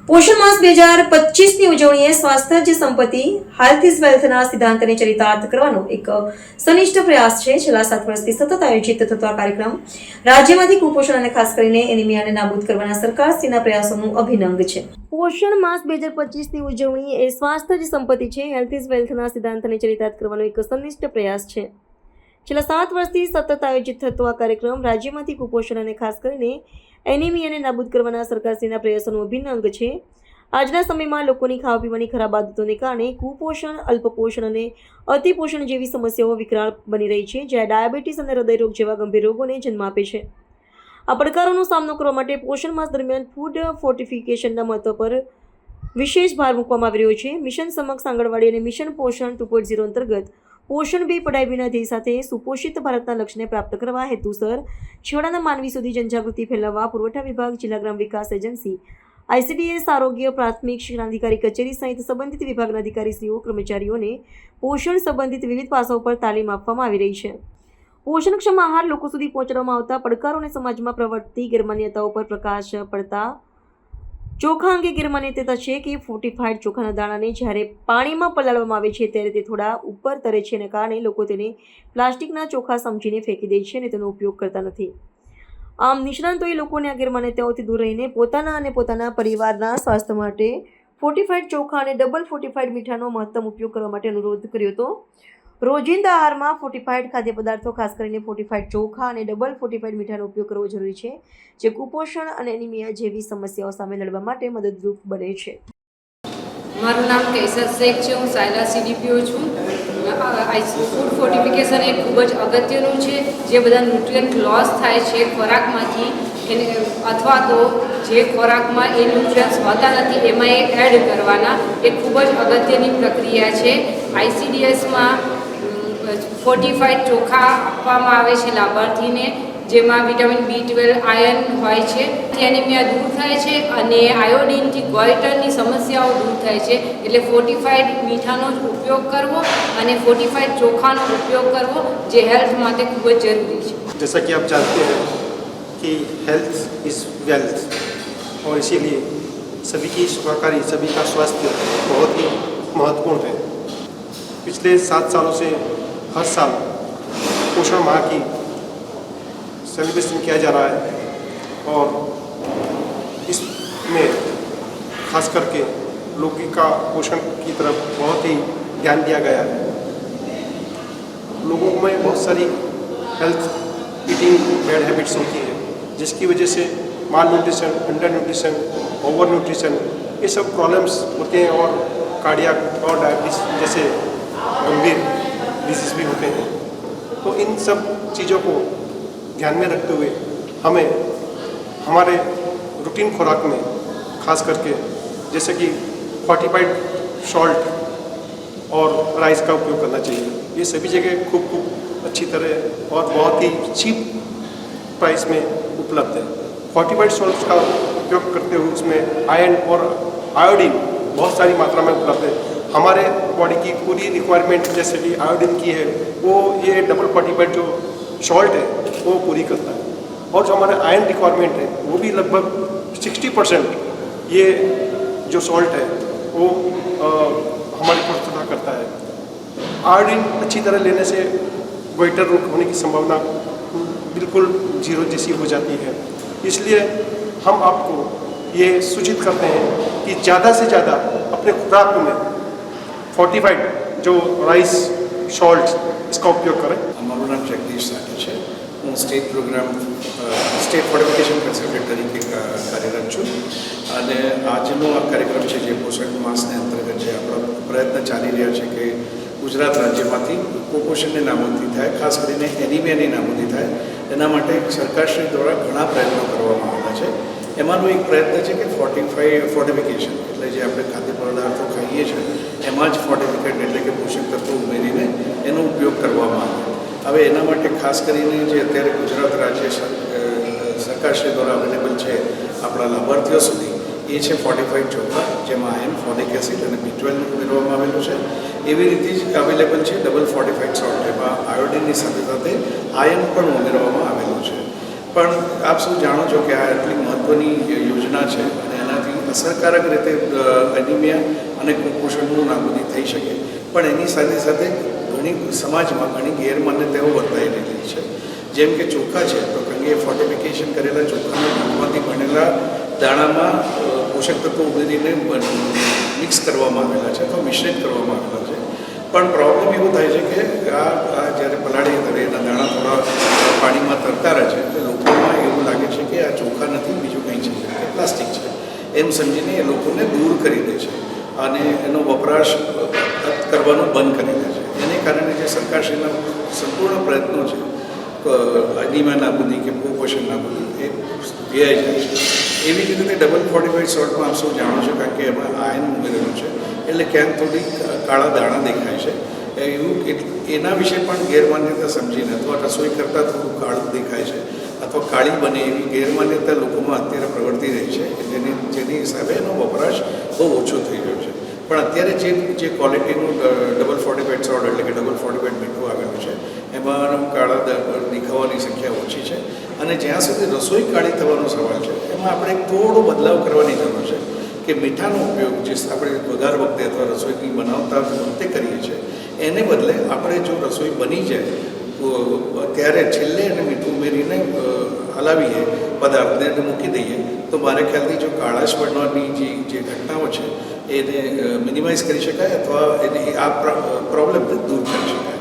પોષણ માસ 2025ની ઉજવણીએ સ્વાસ્થ્ય જ સંપત્તિ હેલ્થ ઇઝ વેલ્થના સિદ્ધાંતને ચરિતાર્થ કરવાનો એક સનિષ્ઠ પ્રયાસ છે. છેલ્લા 7 વર્ષથી સતત આયોજિત થતો આ કાર્યક્રમ રાજ્યમાંથી કુપોષણ અને ખાસ કરીને એનિમિયાને નાબૂદ કરવાના સરકારશ્રીના પ્રયાસોનું અભિનંગ છે. પોષણ માસ 2025ની ઉજવણી એ સ્વાસ્થ્ય જ સંપત્તિ છે હેલ્થ ઇઝ વેલ્થના સિદ્ધાંતને ચરિતાર્થ કરવાનો એક સનિષ્ઠ પ્રયાસ છે. છેલ્લા 7 વર્ષથી સતત આયોજિત થતો આ કાર્યક્રમ રાજ્યમાંથી કુપોષણ અને ખાસ કરીને એનિમિયાને નાબૂદ કરવાના સરકારશ્રીના પ્રયાસોનું અભિનંગ છે. આજના સમયમાં લોકોની ખાવા પીવાની ખરાબ આદતોને કારણે કુપોષણ, અલ્પપોષણ અને અતિપોષણ જેવી સમસ્યાઓ વિકરાળ બની રહી છે, જ્યાં ડાયાબિટીસ અને હૃદયરોગ જેવા ગંભીર રોગોને જન્મ આપે છે. આ પડકારોનો સામનો કરવા માટે પોષણ માસ દરમિયાન ફૂડ ફોર્ટિફિકેશનના મહત્વ પર વિશેષ ભાર મૂકવામાં આવી રહ્યો છે. મિશન સમક્ષ આંગણવાડી અને મિશન પોષણ 2.0 અંતર્ગત પોષણ બી પડાય બીના ધ્યેય સાથે સુપોષિત ભારતના લક્ષ્યને પ્રાપ્ત કરવા હેતુસર છેવાડાના માનવી સુધી જનજાગૃતિ ફેલાવવા પુરવઠા વિભાગ, જિલ્લા ગ્રામ વિકાસ એજન્સી, ICDS, આરોગ્ય પ્રાથમિક શિક્ષણાધિકારી કચેરી સહિત સંબંધિત વિભાગના અધિકારીશ્રીઓ, કર્મચારીઓને પોષણ સંબંધિત વિવિધ પાસાઓ પર તાલીમ આપવામાં આવી રહી છે. પોષણક્ષમ આહાર લોકો સુધી પહોંચાડવામાં આવતા પડકારો અને સમાજમાં પ્રવર્તતી ગેરમાન્યતાઓ પર પ્રકાશ પડતા ચોખા અંગે ગેરમાન્યતા છે કે ફોર્ટિફાઈડ ચોખાના દાણાને જ્યારે પાણીમાં પલાળવામાં આવે છે ત્યારે તે થોડા ઉપર તરે છે, અને કારણે લોકો તેને પ્લાસ્ટિકના ચોખા સમજીને ફેંકી દે છે અને તેનો ઉપયોગ કરતા નથી. આમ નિષ્ણાંતોએ લોકોને આ ગેરમાન્યતાઓથી દૂર રહીને પોતાના અને પોતાના પરિવારના સ્વાસ્થ્ય માટે ફોર્ટિફાઈડ ચોખા અને ડબલ ફોર્ટિફાઈડ મીઠાનો મહત્તમ ઉપયોગ કરવા માટે અનુરોધ કર્યો હતો. રોજિંદા આહારમાં ફોર્ટિફાઈડ ખાદ્ય પદાર્થો, ખાસ કરીને ફોર્ટિફાઈડ ચોખા અને ડબલ ફોર્ટિફાઈડ મીઠાનો ઉપયોગ કરવો જરૂરી છે, જે કુપોષણ અને એનિમિયા જેવી સમસ્યાઓ સામે લડવા માટે મદદરૂપ બને છે. મારું નામ કૈસર શેખ છે. હું સાયલા CDPO છું. ફૂડ ફોર્ટિફિકેશન એ ખૂબ જ અગત્યનું છે. જે બધા ન્યુટ્રિયન્ટ લોસ થાય છે ખોરાકમાંથી એને, અથવા તો જે ખોરાકમાં એ ન્યુટ્રિયન્ટ્સ હોતા નથી એમાં એ એડ કરવાના, એ ખૂબ જ અગત્યની પ્રક્રિયા છે. ICDSમાં ફોર્ટિફાઈડ ચોખા આપવામાં આવે છે લાભાર્થીને, જેમાં વિટામિન B12, આયર્ન હોય છે. એનિમિયા દૂર થાય છે અને આયોડિનથી ગોઈટરની સમસ્યાઓ દૂર થાય છે. એટલે ફોર્ટિફાઈડ મીઠાનો જ ઉપયોગ કરવો અને ફોર્ટિફાઈડ ચોખાનો ઉપયોગ કરવો, જે હેલ્થ માટે ખૂબ જ જરૂરી છે. जैसा कि आप जानते हैं कि हेल्थ इज़ वेल्थ, और इसीलिए सभी की सुखाकारी, सभी का स्वास्थ्य बहुत ही महत्वपूर्ण है. पिछले 7 सालों से हर साल पोषण माह की सेलिब्रेशन किया जा रहा है, और इसमें खास करके लोगों का पोषण की तरफ बहुत ही ध्यान दिया गया है. लोगों में बहुत सारी हेल्थ ईटिंग बैड हैबिट्स होती है, जिसकी वजह से malnutrition, undernutrition, overnutrition, ये सब प्रॉब्लम्स होते हैं, और कार्डियक और डायबिटीज़ जैसे गंभीर डिजीज़ भी होते हैं. तो इन सब चीज़ों को ध्यान में रखते हुए हमें हमारे रूटीन खुराक में खास करके जैसे कि फोर्टिफाइड सॉल्ट और राइस का उपयोग करना चाहिए. ये सभी जगह खूब अच्छी तरह और बहुत ही चीप प्राइस में उपलब्ध है. फोर्टिफाइड सॉल्ट का उपयोग करते हुए उसमें आयरन और आयोडीन बहुत सारी मात्रा में उपलब्ध है. हमारे बॉडी की पूरी रिक्वायरमेंट जैसे कि आयोडीन की है, वो ये डबल फोर्टिफाइड जो सॉल्ट है वो पूरी करता है. और जो हमारा आयरन रिक्वायरमेंट है वो भी लगभग 60% ये जो सॉल्ट है वो हमारी पूर्तता करता है. आयोडीन अच्छी तरह लेने से गोइटर रोग होने की संभावना बिल्कुल जीरो जैसी हो जाती है. इसलिए हम आपको ये सूचित करते हैं कि ज़्यादा से ज़्यादा अपने खुराक में फोर्टिफाइड जो राइस, सॉल्ट, इसका उपयोग करें. મારું નામ જગદીશ સાટી છે. હું સ્ટેટ ફોર્ટિફિકેશન કન્સલ્ટન્ટ તરીકે કાર્યરત છું, અને આજનો આ કાર્યક્રમ છે જે પોષણ માસને અંતર્ગત જે આપણો પ્રયત્ન ચાલી રહ્યા છે કે ગુજરાત રાજ્યમાંથી કુપોષણની નાબૂદી થાય, ખાસ કરીને એનિમિયાની નાબૂદી થાય, એના માટે સરકારશ્રી દ્વારા ઘણા પ્રયત્નો કરવામાં આવ્યા છે. એમાંનો એક પ્રયત્ન છે કે ફોર્ટિફિકેશન, એટલે જે આપણે ખાદ્ય પદાર્થો ખાઈએ છીએ એમાં જ ફોર્ટિફિકેટ એટલે કે પોષક તત્વો ઉમેરીને એનો ઉપયોગ કરવામાં આવે. હવે એના માટે ખાસ કરીને જે અત્યારે ગુજરાત રાજ્ય સરકારશ્રી દ્વારા અવેલેબલ છે આપણા લાભાર્થીઓ સુધી, એ છે ફોર્ટિફાઈડ ચોખા, જેમાં આયર્ન, ફોલિક એસિડ અને B12 ઉમેરવામાં આવેલું છે. એવી રીતે જ અવેલેબલ છે ડબલ ફોર્ટિફાઈડ સોલ્ટ, જેમાં આયોડિનની સાથે સાથે આયર્ન પણ ઉમેરવામાં આવેલું છે. પણ આપ સૌ જાણો છો કે આ એટલી મહત્ત્વની યોજના છે, અને એનાથી અસરકારક રીતે એનિમિયા અને કુપોષણનું નાબૂદી થઈ શકે. પણ એની સાથે સાથે ઘણી સમાજમાં ઘણી ગેરમાન્યતાઓ વર્તાઈ રહેલી છે. જેમ કે ચોખા છે તો કારણ કે ફોર્ટિફિકેશન કરેલા ચોખાના દૂધમાંથી બનેલા દાણામાં પોષક તત્વો ઉમેરીને મિક્સ કરવામાં આવેલા છે અથવા મિશ્રિત કરવામાં આવેલા છે. પણ પ્રોબ્લેમ એવું થાય છે કે આ જ્યારે પલાળી કરે એના દાણા થોડા પાણીમાં તરતા રહે છે તો લોકોમાં એવું લાગે છે કે આ ચોખા નથી, બીજું કંઈ છે, કે પ્લાસ્ટિક છે એમ સમજીને એ લોકોને દૂર કરી દે છે અને એનો વપરાશ કરવાનું બંધ કરી દે છે. એને કારણે જે સરકારશ્રીના સંપૂર્ણ પ્રયત્નો છે એનિમિયા નાબૂદી કે કુપોષણ નાબૂદી એ વ્યય જાય છે. એવી જ રીતે ડબલ ફોર્ટિફાઈડ સોલ્ટમાં આપ સૌ જાણો છો કારણ કે એમાં આયન ઉમેરેલું છે એટલે ક્યાંક થોડી કાળા દાણા દેખાય છે. એવું એના વિશે પણ ગેરમાન્યતા સમજીને અથવા રસોઈ કરતાં થોડું કાળું દેખાય છે અથવા કાળી બને એવી ગેરમાન્યતા લોકોમાં અત્યારે પ્રવર્તી રહી છે. જેની હિસાબે એનો વપરાશ બહુ ઓછો થઈ રહ્યો છે. પણ અત્યારે જે ક્વોલિટીનું ડબલ ફોર્ટિફાઈડ સોલ્ટ એટલે કે ડબલ ફોર્ટિફાઈડ મીઠું આવેલું છે એમાં કાળા દેખાવાની સંખ્યા ઓછી છે. અને જ્યાં સુધી રસોઈ કાળી થવાનો સવાલ છે એમાં આપણે થોડો બદલાવ કરવાની જરૂર છે કે મીઠાનો ઉપયોગ જે આપણે વઘાર વખતે અથવા રસોઈ બનાવતા વખતે કરીએ છીએ એને બદલે આપણે જો રસોઈ બની જાય ત્યારે છેલ્લે એને મીઠું ઉમેરીને હલાવીએ પદાર્થને મૂકી દઈએ તો મારા ખ્યાલથી જો કાળાશ પડવાની જે ઘટનાઓ છે એને મિનિમાઇઝ કરી શકાય અથવા એને આ પ્રોબ્લેમ દૂર કરી શકાય.